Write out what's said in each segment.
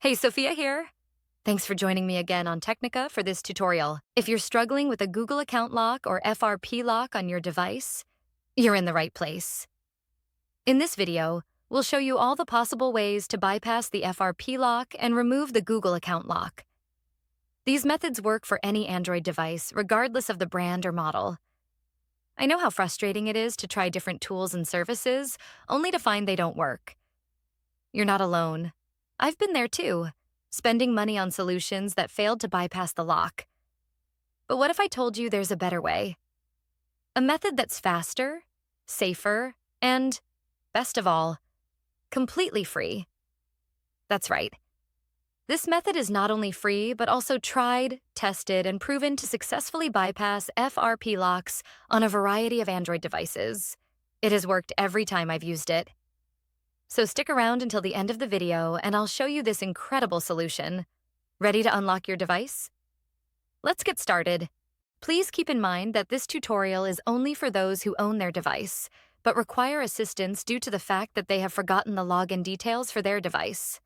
Hey, Sophia here. Thanks for joining me again on Technica for this tutorial. If you're struggling with a Google account lock or FRP lock on your device, you're in the right place. In this video, we'll show you all the possible ways to bypass the FRP lock and remove the Google account lock. These methods work for any Android device, regardless of the brand or model. I know how frustrating it is to try different tools and services, only to find they don't work. You're not alone. I've been there too, spending money on solutions that failed to bypass the lock. But what if I told you there's a better way? A method that's faster, safer, and, best of all, completely free. That's right. This method is not only free, but also tried, tested, and proven to successfully bypass FRP locks on a variety of Android devices. It has worked every time I've used it. So stick around until the end of the video and I'll show you this incredible solution. Ready to unlock your device? Let's get started. Please keep in mind that this tutorial is only for those who own their device, but require assistance due to the fact that they have forgotten the login details for their device.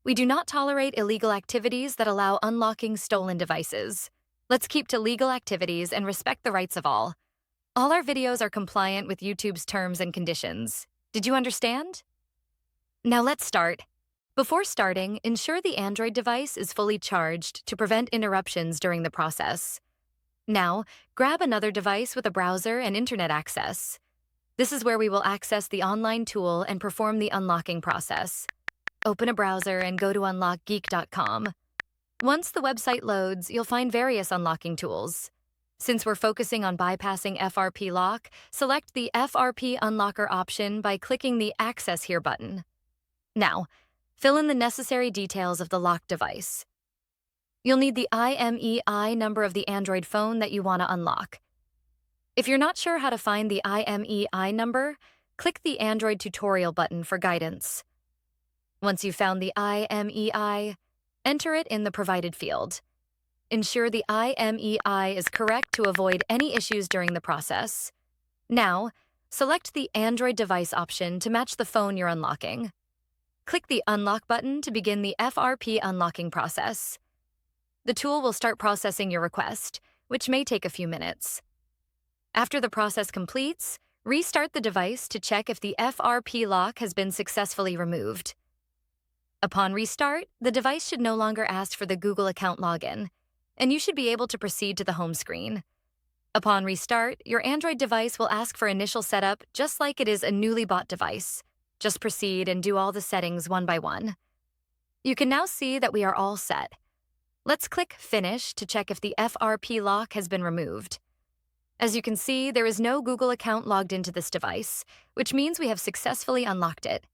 We do not tolerate illegal activities that allow unlocking stolen devices. Let's keep to legal activities and respect the rights of all. All our videos are compliant with YouTube's terms and conditions. Did you understand? Now let's start. Before starting, ensure the Android device is fully charged to prevent interruptions during the process. Now, grab another device with a browser and internet access. This is where we will access the online tool and perform the unlocking process. Open a browser and go to unlockgeek.com. Once the website loads, you'll find various unlocking tools. Since we're focusing on bypassing FRP lock, select the FRP Unlocker option by clicking the Access Here button. Now, fill in the necessary details of the locked device. You'll need the IMEI number of the Android phone that you want to unlock. If you're not sure how to find the IMEI number, click the Android Tutorial button for guidance. Once you've found the IMEI, enter it in the provided field. Ensure the IMEI is correct to avoid any issues during the process. Now, select the Android device option to match the phone you're unlocking. Click the Unlock button to begin the FRP unlocking process. The tool will start processing your request, which may take a few minutes. After the process completes, restart the device to check if the FRP lock has been successfully removed. Upon restart, the device should no longer ask for the Google account login, and you should be able to proceed to the home screen. Upon restart, your Android device will ask for initial setup just like it is a newly bought device. Just proceed and do all the settings one by one. You can now see that we are all set. Let's click Finish to check if the FRP lock has been removed. As you can see, there is no Google account logged into this device, which means we have successfully unlocked it.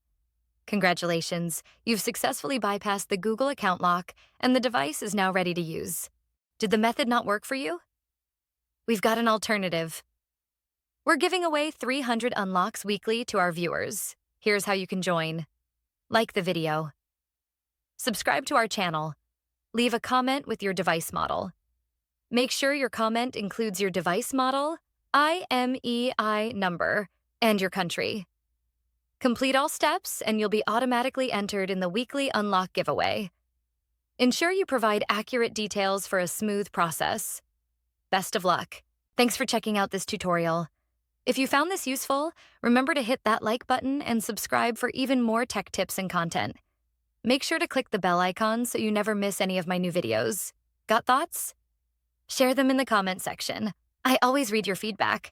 Congratulations, you've successfully bypassed the Google account lock, and the device is now ready to use. Did the method not work for you? We've got an alternative. We're giving away 300 unlocks weekly to our viewers. Here's how you can join. Like the video. Subscribe to our channel. Leave a comment with your device model. Make sure your comment includes your device model, IMEI number, and your country. Complete all steps and you'll be automatically entered in the weekly unlock giveaway. Ensure you provide accurate details for a smooth process. Best of luck. Thanks for checking out this tutorial. If you found this useful, remember to hit that like button and subscribe for even more tech tips and content. Make sure to click the bell icon so you never miss any of my new videos. Got thoughts? Share them in the comment section. I always read your feedback.